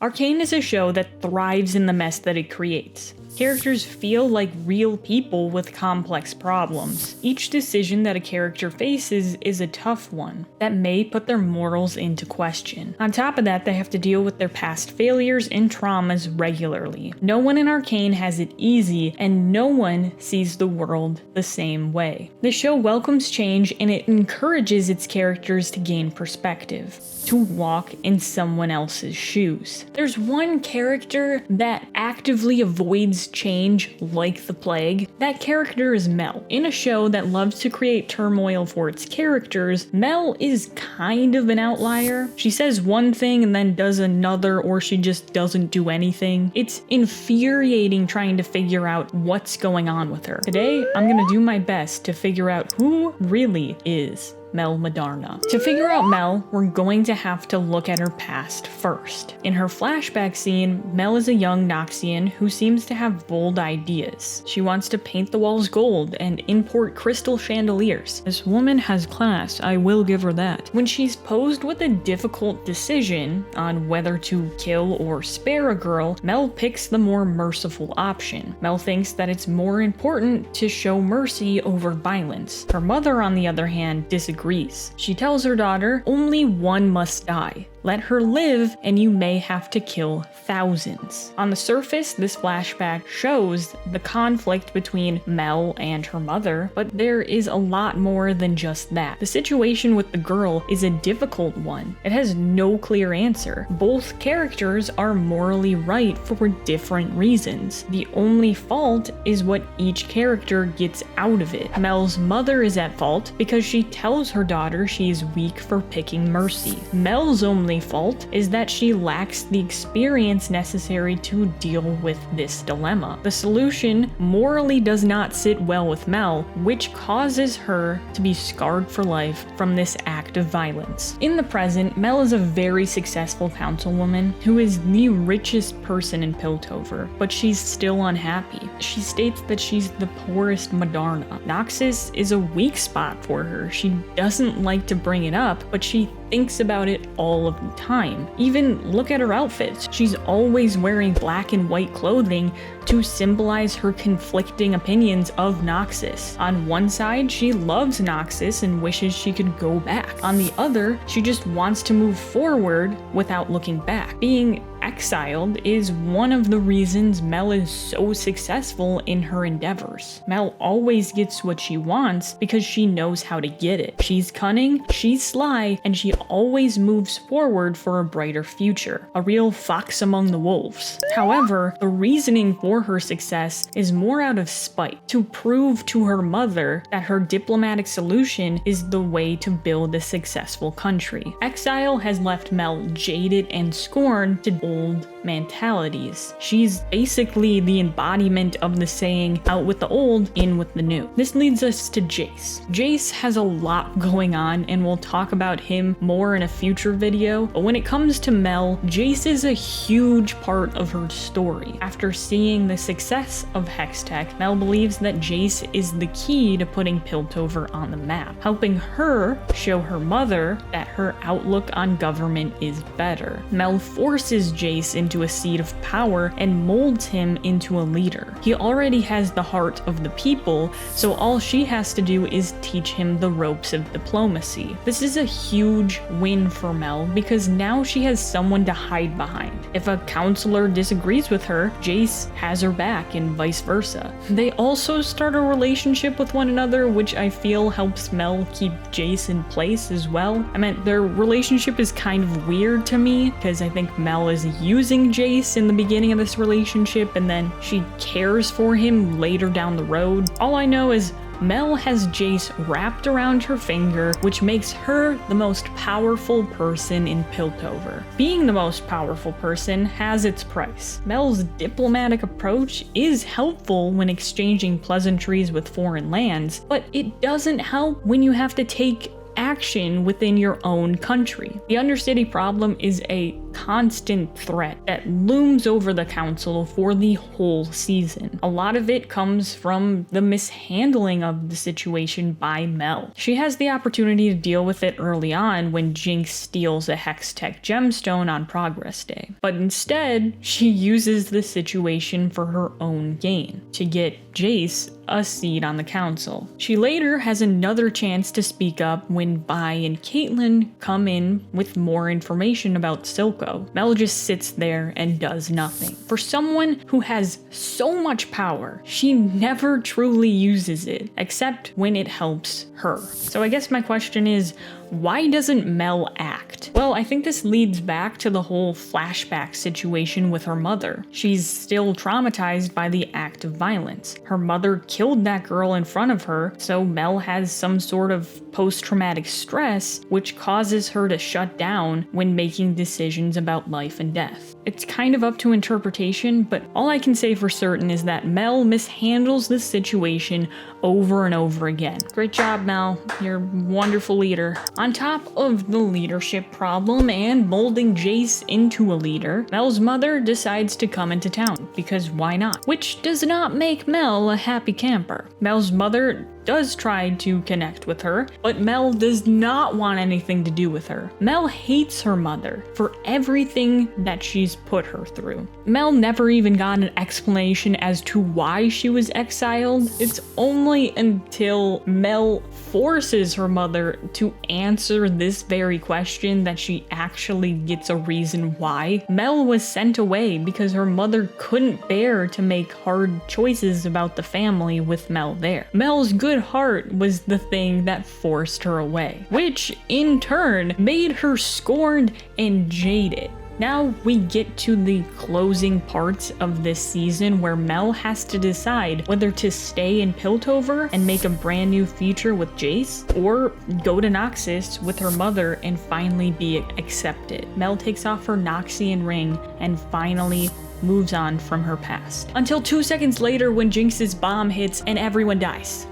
Arcane is a show that thrives in the mess that it creates. Characters feel like real people with complex problems. Each decision that a character faces is a tough one that may put their morals into question. On top of that, they have to deal with their past failures and traumas regularly. No one in Arcane has it easy, and no one sees the world the same way. The show welcomes change and it encourages its characters to gain perspective, to walk in someone else's shoes. There's one character that actively avoids change like the plague. That character is Mel. In a show that loves to create turmoil for its characters, Mel is kind of an outlier. She says one thing and then does another, or she just doesn't do anything. It's infuriating trying to figure out what's going on with her. Today, I'm gonna do my best to figure out who really is Mel Medarda. To figure out Mel, we're going to have to look at her past first. In her flashback scene, Mel is a young Noxian who seems to have bold ideas. She wants to paint the walls gold and import crystal chandeliers. This woman has class, I will give her that. When she's posed with a difficult decision on whether to kill or spare a girl, Mel picks the more merciful option. Mel thinks that it's more important to show mercy over violence. Her mother, on the other hand, disagrees. She tells her daughter, only one must die. Let her live, and you may have to kill thousands. On the surface, this flashback shows the conflict between Mel and her mother, but there is a lot more than just that. The situation with the girl is a difficult one. It has no clear answer. Both characters are morally right for different reasons. The only fault is what each character gets out of it. Mel's mother is at fault because she tells her daughter she is weak for picking mercy. Mel's only fault is that she lacks the experience necessary to deal with this dilemma. The solution morally does not sit well with Mel, which causes her to be scarred for life from this act of violence. In the present, Mel is a very successful councilwoman who is the richest person in Piltover, but she's still unhappy. She states that she's the poorest Medarda. Noxus is a weak spot for her. She doesn't like to bring it up, but she thinks about it all of the time. Even look at her outfits. She's always wearing black and white clothing to symbolize her conflicting opinions of Noxus. On one side, she loves Noxus and wishes she could go back. On the other, she just wants to move forward without looking back. Being exiled is one of the reasons Mel is so successful in her endeavors. Mel always gets what she wants because she knows how to get it. She's cunning, she's sly, and she always moves forward for a brighter future. A real fox among the wolves. However, the reasoning for her success is more out of spite, to prove to her mother that her diplomatic solution is the way to build a successful country. Exile has left Mel jaded and scorned to old mentalities. She's basically the embodiment of the saying, out with the old, in with the new. This leads us to Jace. Jace has a lot going on, and we'll talk about him more in a future video, but when it comes to Mel, Jace is a huge part of her story. After seeing the success of Hextech, Mel believes that Jace is the key to putting Piltover on the map, helping her show her mother that her outlook on government is better. Mel forces Jace into a seat of power and molds him into a leader. He already has the heart of the people, so all she has to do is teach him the ropes of diplomacy. This is a huge win for Mel because now she has someone to hide behind. If a counselor disagrees with her, Jace has her back and vice versa. They also start a relationship with one another, which I feel helps Mel keep Jace in place as well. I mean, their relationship is kind of weird to me because I think Mel is using Jace in the beginning of this relationship and then she cares for him later down the road. All I know is Mel has Jace wrapped around her finger, which makes her the most powerful person in Piltover. Being the most powerful person has its price. Mel's diplomatic approach is helpful when exchanging pleasantries with foreign lands, but it doesn't help when you have to take action within your own country. The Undercity problem is a constant threat that looms over the council for the whole season. A lot of it comes from the mishandling of the situation by Mel. She has the opportunity to deal with it early on when Jinx steals a Hextech gemstone on Progress Day, but instead she uses the situation for her own gain, to get Jace a seat on the council. She later has another chance to speak up when Vi and Caitlyn come in with more information about Silco. Mel just sits there and does nothing. For someone who has so much power, she never truly uses it, except when it helps her. So I guess my question is, why doesn't Mel act? Well, I think this leads back to the whole flashback situation with her mother. She's still traumatized by the act of violence. Her mother killed that girl in front of her, so Mel has some sort of post-traumatic stress, which causes her to shut down when making decisions about life and death. It's kind of up to interpretation, but all I can say for certain is that Mel mishandles this situation over and over again. Great job, Mel. You're a wonderful leader. On top of the leadership problem and molding Jace into a leader, Mel's mother decides to come into town, because why not? Which does not make Mel a happy camper. Mel's mother does try to connect with her, but Mel does not want anything to do with her. Mel hates her mother for everything that she's put her through. Mel never even got an explanation as to why she was exiled. It's only until Mel forces her mother to answer this very question that she actually gets a reason why. Mel was sent away because her mother couldn't bear to make hard choices about the family with Mel there. Mel's good heart was the thing that forced her away, which in turn made her scorned and jaded. Now we get to the closing parts of this season where Mel has to decide whether to stay in Piltover and make a brand new future with Jace, or go to Noxus with her mother and finally be accepted. Mel takes off her Noxian ring and finally moves on from her past. Until 2 seconds later when Jinx's bomb hits and everyone dies.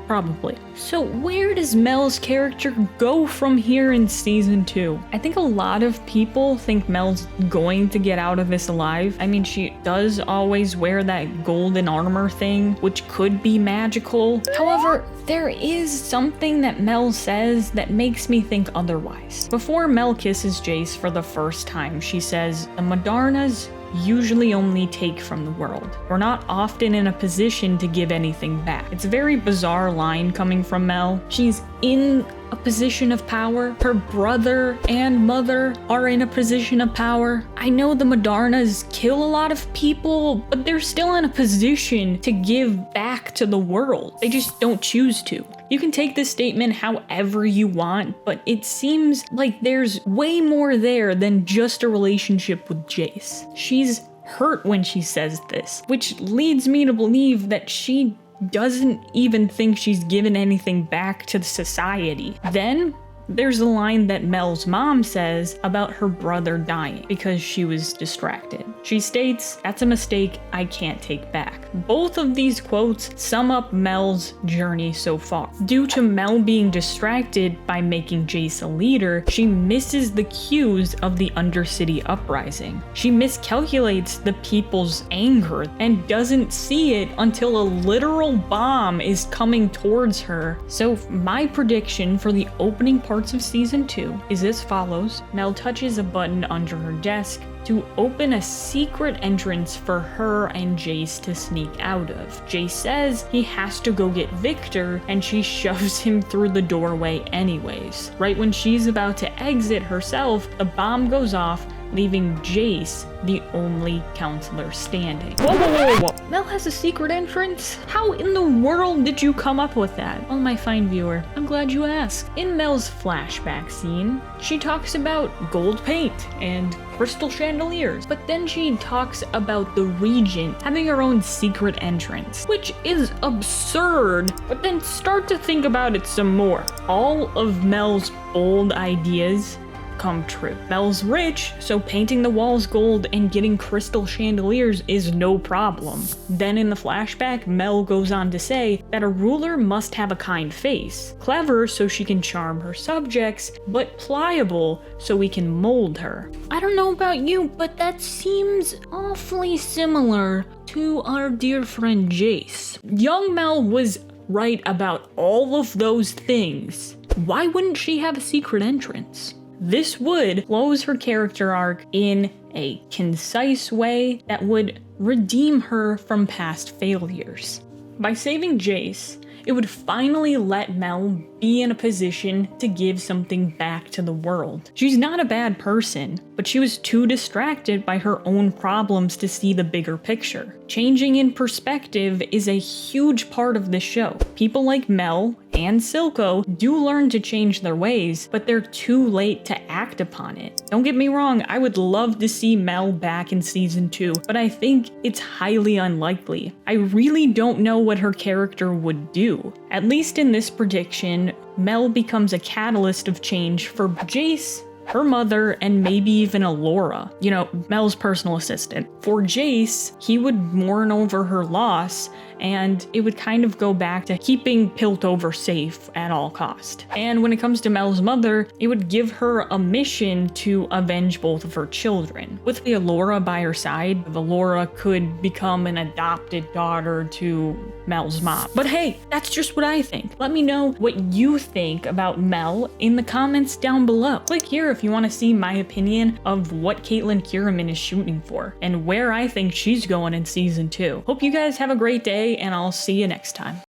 Probably. So where does Mel's character go from here in season 2? I think a lot of people think Mel's going to get out of this alive. I mean, she does always wear that golden armor thing, which could be magical. However, there is something that Mel says that makes me think otherwise. Before Mel kisses Jace for the first time, she says, "The Medardas usually only take from the world. We're not often in a position to give anything back." It's a very bizarre line coming from Mel. She's in a position of power. Her brother and mother are in a position of power. I know the Medardas kill a lot of people, but they're still in a position to give back to the world. They just don't choose to. You can take this statement however you want, but it seems like there's way more there than just a relationship with Jace. She's hurt when she says this, which leads me to believe that she doesn't even think she's given anything back to the society. Then there's a line that Mel's mom says about her brother dying because she was distracted. She states, "That's a mistake I can't take back." Both of these quotes sum up Mel's journey so far. Due to Mel being distracted by making Jace a leader, she misses the cues of the Undercity uprising. She miscalculates the people's anger and doesn't see it until a literal bomb is coming towards her. So my prediction for the opening parts of season 2 is as follows. Mel touches a button under her desk to open a secret entrance for her and Jace to sneak out of. Jace says he has to go get Victor, and she shoves him through the doorway anyways. Right when she's about to exit herself, the bomb goes off, leaving Jace the only counselor standing. Whoa. Mel has a secret entrance? How in the world did you come up with that? Well, my fine viewer, I'm glad you asked. In Mel's flashback scene, she talks about gold paint and crystal chandeliers, but then she talks about the Regent having her own secret entrance, which is absurd. But then start to think about it some more. All of Mel's bold ideas come true. Mel's rich, so painting the walls gold and getting crystal chandeliers is no problem. Then in the flashback, Mel goes on to say that a ruler must have a kind face, clever so she can charm her subjects, but pliable so we can mold her. I don't know about you, but that seems awfully similar to our dear friend Jace. Young Mel was right about all of those things. Why wouldn't she have a secret entrance? This would close her character arc in a concise way that would redeem her from past failures. By saving Jace, it would finally let Mel be in a position to give something back to the world. She's not a bad person, but she was too distracted by her own problems to see the bigger picture. Changing in perspective is a huge part of this show. People like Mel and Silco do learn to change their ways, but they're too late to act upon it. Don't get me wrong, I would love to see Mel back in season 2, but I think it's highly unlikely. I really don't know what her character would do. At least in this prediction, Mel becomes a catalyst of change for Jace, her mother, and maybe even Alora, you know, Mel's personal assistant. For Jace, he would mourn over her loss, and it would kind of go back to keeping Piltover safe at all cost. And when it comes to Mel's mother, it would give her a mission to avenge both of her children. With the Alora by her side, Alora could become an adopted daughter to Mel's mom. But hey, that's just what I think. Let me know what you think about Mel in the comments down below. Click here if you want to see my opinion of what Caitlin Kierman is shooting for and where I think she's going in season 2. Hope you guys have a great day, and I'll see you next time.